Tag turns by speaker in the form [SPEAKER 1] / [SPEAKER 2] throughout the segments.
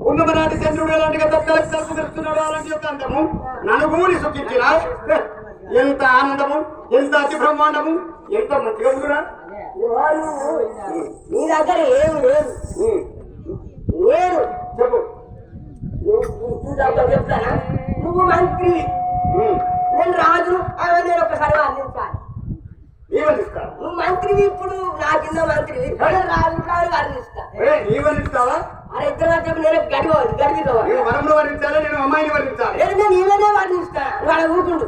[SPEAKER 1] ఉన్నమనాటి చంద్రుడు ఎలాంటి తలుపు తెలుస్తున్నాడు అలాంటి యొక్క అందము నలుగురి సుఖించిన ఎంత ఆనందము ఎంత అతి బ్రహ్మాండము ఎంత మంచిగా ఉందిరా.
[SPEAKER 2] నీ దగ్గర ఏం లేదు లేదు చెప్పు. చెప్తానా నువ్వు మంత్రి నేను రాజు అవన్నీ ఒక్కసారి వర్ణించాలి.
[SPEAKER 1] ఏమనిస్తావు
[SPEAKER 2] నువ్వు మంత్రివి ఇప్పుడు నా కింద మంత్రివి రాజు వర్ణిస్తా.
[SPEAKER 1] ఏమనిస్తావా?
[SPEAKER 2] అరే ఇద్దరు చెప్పి నేను గడిపి
[SPEAKER 1] వరంలో వర్ణించాలి, నేను అమ్మాయిని వర్ణించాలి.
[SPEAKER 2] నేను ఈవెనే వర్ణిస్తా. వాళ్ళ ఊరుకుండు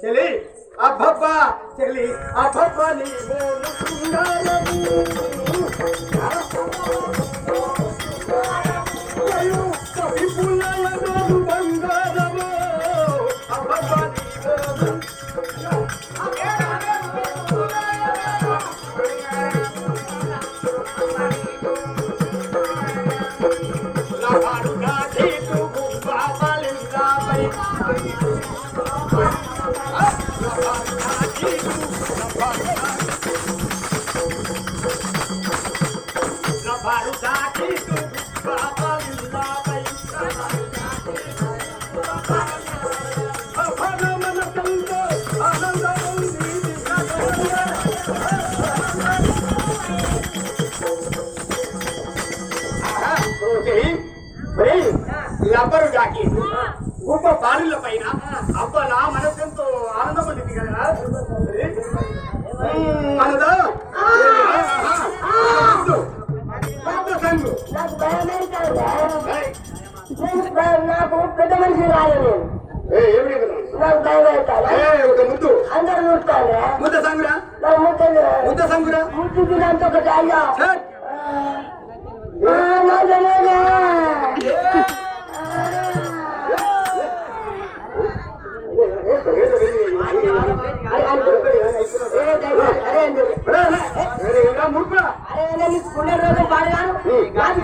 [SPEAKER 1] చెలి అబ్బబ్బా చెలి అబ్బబ్బా నీ బంగారము అబ్బబ్బా రబ్బరు జాకెట్ గొప్ప బాలుల పైన అబ్బ నా మనసెంతో ఆనందం పొందింది కదా.
[SPEAKER 2] నాకు పెద్ద మనిషి రాలేదు. నాకు
[SPEAKER 1] ముద్దు
[SPEAKER 2] అందరు చూస్తాను
[SPEAKER 1] ముద్ద సంగురా ముద్ద సంగురా
[SPEAKER 2] ముద్దు దాంతో ఒకటి అయ్యా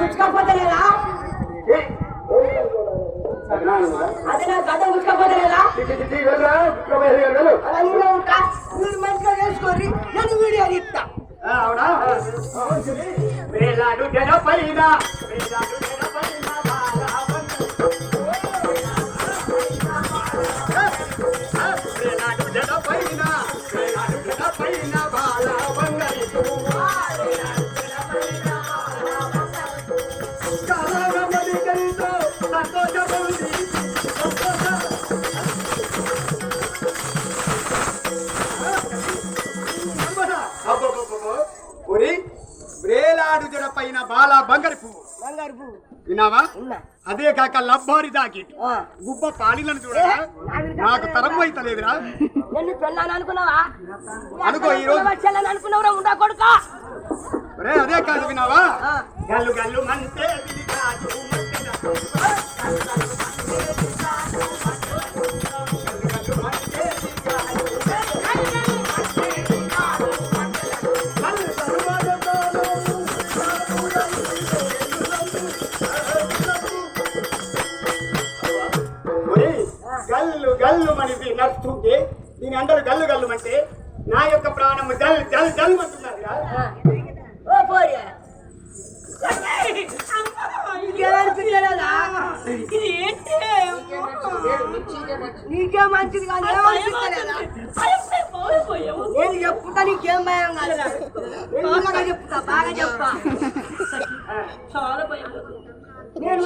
[SPEAKER 2] గుచ్చుకోపోతలేదా? అదే నా గడ్డ గుచ్చుకోపోతలేదా? మీరు మంచిగా చేసుకోండి, నేను వీడియో ఇస్తా.
[SPEAKER 1] అవునా పైన బ్రేలాడు జడ పైన బాల బంగారు పువ్వు విన్నావా? అదే కాక లబ్బారి జాకెట్ గుబ్బ పాలిలను చూడరా నాకు తరం అయితలేదురా.
[SPEAKER 2] నేను పెళ్ళాను అనుకున్నావా?
[SPEAKER 1] అనుకో ఈ రోజు
[SPEAKER 2] అనుకున్నావురా ఉండా కొడుకా.
[SPEAKER 1] అదే కాదు విన్నావా? గల్లు గల్లు మంటే గల్లు గల్లు మనిది నడుస్తుంటే దీని అందరూ గల్లు గల్లు అంటే నా యొక్క ప్రాణము జల్ జల్ జల్ అంటున్నారు.
[SPEAKER 2] నీకే మంచిది కాదు, నేను చెప్పుతా. నీకేం భయం కాదు, చెప్తా బాగా చెప్తా. చాలా భయం నేను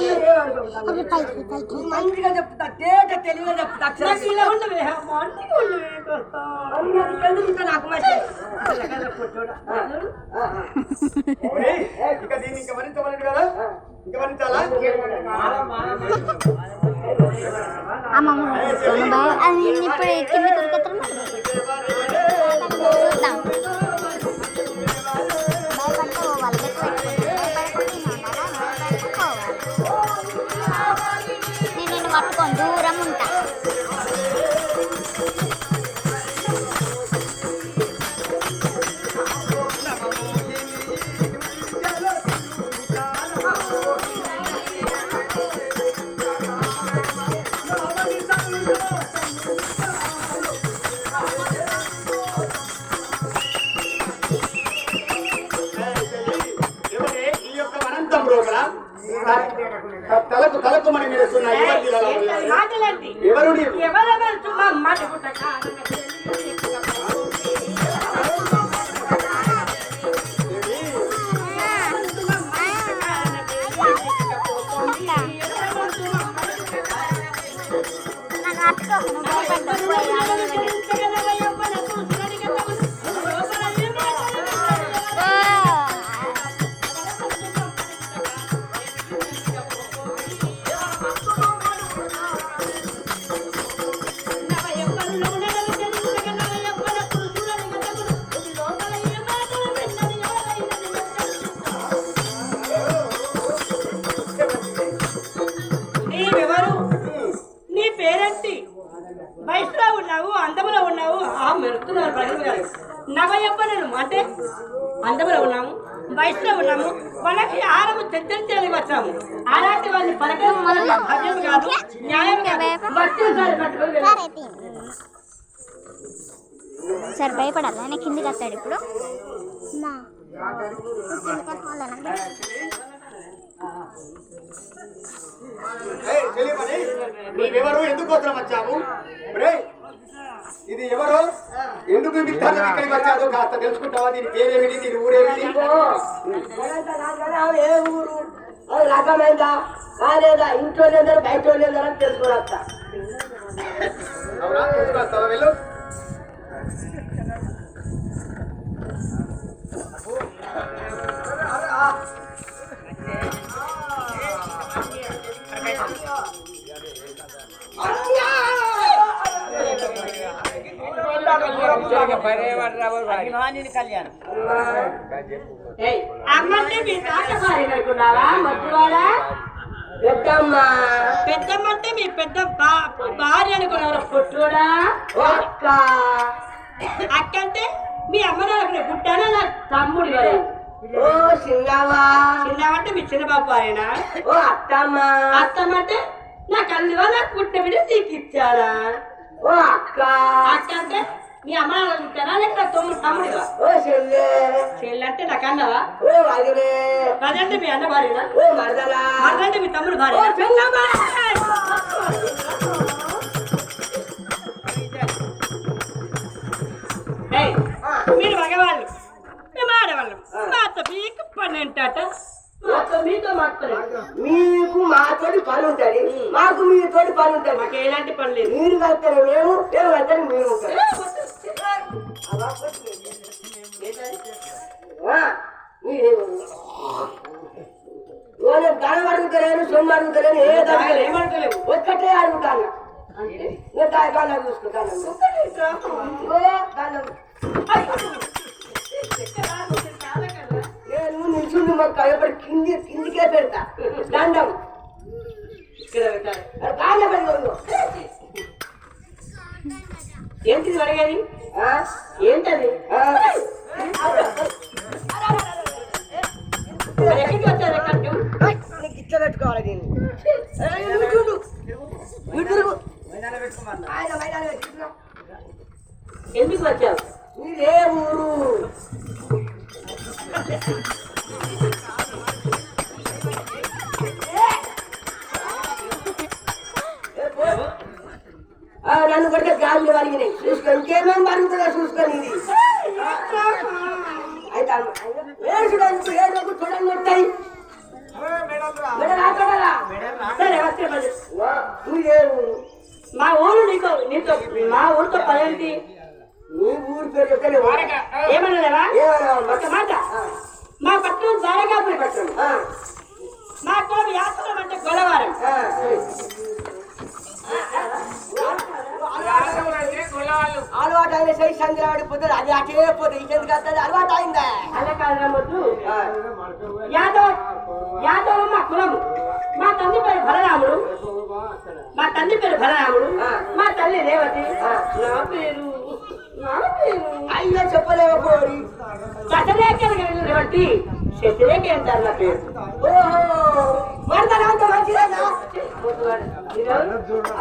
[SPEAKER 2] మంచిగా చెప్తా, తేట తెలివిగా చెప్తా. నాకు మంచి
[SPEAKER 3] ఇప్పుడు కింద దొరుకుతున్నాం. చూద్దాం. భయపడితే వాళ్ళకి
[SPEAKER 1] రక్తం రోగన తలకు తలకు మన మెరుస్తున్నాయి
[SPEAKER 2] మాటలండి
[SPEAKER 1] ఎవరు
[SPEAKER 2] ఎవరెవరు మాట వయసులో ఉన్నావు అందములో ఉన్నావు మెరుస్తున్నారు ప్రజలు గారు నవయవ్వనము అంటే అందములో ఉన్నాము వయసులో ఉన్నాము మనకి ఆరము తెచ్చని వచ్చాము అలాంటి వాళ్ళని పలకడం అర్థం కాదు న్యాయం
[SPEAKER 3] సార్ భయపడాలి ఆయన కిందికి వస్తాడు ఇప్పుడు
[SPEAKER 1] నీవెవరు ఎందుకోసం వచ్చాము ఇది ఎవరు ఎందుకు ఇక్కడికి వచ్చాదో కాస్త తెలుసుకుంటావా దీని పేరేమిటి దీని ఊరేమిటి
[SPEAKER 2] ఏ ఊరు రకమైందా కాలేదా ఇంట్లో లేదా బయట లేదా అని తెలుసుకుని వస్తా
[SPEAKER 1] అవునా తెలుసుకొస్తావా వెళ్ళు
[SPEAKER 2] అమ్మంటే మీ తాత భార్య అనుకున్నావా మధ్యవాడా పెద్దమ్మ పెద్దమ్మ అంటే మీ పెద్ద భార్య అనుకున్నారా పుట్టుడా అక్క అక్క అంటే మీ అమ్మ నాకు పుట్టానా నా తమ్ముడు కదా ఓ చిన్నవా చిన్నవంటే మీ చిన్న బాబు భార్యనా ఓ అత్తమ్మ అత్తమ్మ అంటే నా కళ్ళువా నాకు పుట్టిన బిడ్డ నీకు ఇచ్చారా ఓ అక్క అక్క అంటే మీ అమ్మ పుట్టారా లేక తమ్ముడుగా ఓ చెల్లె చెల్లె అంటే నాకు అన్నవా ఓ వదిలే అదంటే మీ అన్న భార్యనా ఓ మరదలా మరదంటే మీ తమ్ముడు భార్య మీరు మగవాళ్ళు మేము ఆడవాళ్ళం మాతో మీకు పని ఏంటట మీతో మాట్లాడు మీకు మాతోటి పని ఉంటుంది మాకు మీతోటి పని ఉంటుంది మాకు ఎలాంటి పని లేదు మీరు కలుగుతారు మేము కలుగుతారు మీరు ధనం అడుగుతలేను సొమ్ము అడుగుతలేను ఏమడతలేవు ఒక్కటే అడుగుతాను చూసుకుంటాను నేను నిల్చుండి మొక్క ఎప్పుడు కిందికే పెడతా దండం ఇక్కడ పెట్టాలి ఏంటిది అడిగేది ఏంటది ఎక్కడికి వచ్చారు కట్టు నీకు ఇట్లా పెట్టుకోవాలి దీన్ని ఎందుకు వచ్చావు మీరే ఊరు నన్ను కొడితే గాజులు కలిగినాయి చూసుకో ఇంకేమేమి మరుగుతుందో చూసుకొని ఇది అయితే చూడండి ఏడు చూడండి ఉంటాయి సరే వస్తే మా ఊరు నీతో మా ఊరితో పదేంటి నీ ఊరు పేరు చెప్తే ఏమన్నా ఒక మాట మా పట్టణం ద్వారకాపురి పట్టణం మా కోటి యాత్రం అంటే గొలవారం అలవాటు అయిన సై సంద్రాడి పోతుంది అది అటే పోతుంది ఇంకెందుకు వస్తుంది అలవాటు అయిందా అలా కాదు యాదవ్ మా కులము మా తండ్రి పేరు బలరాముడు మా తల్లి రేవతి నా పేరు అయ్యో చెప్పలేకపోయి శశరేఖ శశరేఖ అంటారు నా పేరు ఓహో మరదరాంత మంచిదేనా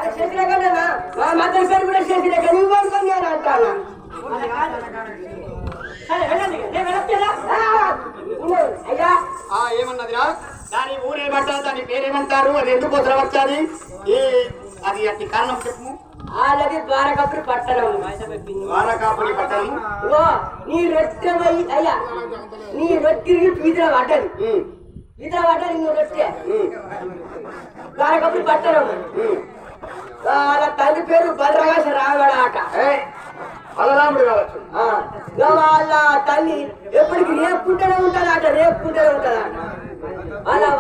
[SPEAKER 2] శశరేఖనా మా మదర్ పేరు కూడా శశరేఖ నువ్వు అనుకున్నాను అంటాను
[SPEAKER 1] ఏమన్నదిరా దాని ఊరేమంటారు, దాని పేరేమంటారు, అది ఎందుకోసం వచ్చాది, అది అట్టి కారణం చెప్పు.
[SPEAKER 2] వాళ్ళది ద్వారకాపురి పట్టణం.
[SPEAKER 1] ద్వారకాపురి పట్టణం.
[SPEAKER 2] ఓ నీ రొట్టె అయ్యా, నీ రొట్టె పీతల పడ్డది, పీతల పడ్డది నీ రొట్టె. ద్వారకాపురి పట్టణం. వాళ్ళ తండ్రి పేరు బలరాగ రావడాట.
[SPEAKER 1] బలరాముడు కావచ్చు.
[SPEAKER 2] వాళ్ళ తల్లి ఎప్పటికి రేపుకుంటూనే ఉంటుందట, రేపుకుంటూనే ఉంటుందట. అలా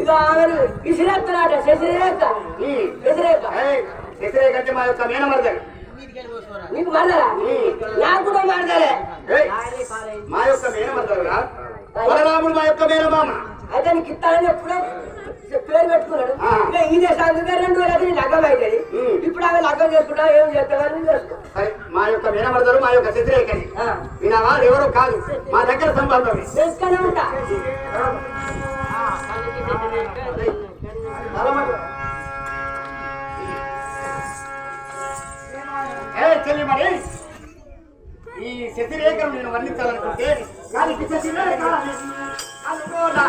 [SPEAKER 2] ఇక ఆమెను విసిరేస్తాడట. శశిరేఖ. శశిరేఖ
[SPEAKER 1] శశిరేఖ అంటే మా యొక్క మేనమరదలు.
[SPEAKER 2] నీకు మరదలా? నాకు కూడా మరదలే.
[SPEAKER 1] మా యొక్క మేనమరదలురా. బలరాముడు మా యొక్క మేనమామ.
[SPEAKER 2] అయితే నీకు ఇస్తానని ఎప్పుడో పేరు పెట్టుకున్నాడు. ఇదే సంగతి 2000 లగ్గం అవుతుంది. ఇప్పుడు ఆమె లగ్గం చేసుకుంటా ఏం చేస్తావని చేసుకో.
[SPEAKER 1] మా యొక్క మేనమరదలు మా యొక్క శశిరేఖని వినావా, ఎవరో కాదు, మా దగ్గర సంబంధం.
[SPEAKER 2] చేసుకునే ఉంటా.
[SPEAKER 1] చెల్లి మరి ఈ శశిరేఖను నేను వర్ణించాలనుకుంటే కానీ శశిరేఖ అనుకోనా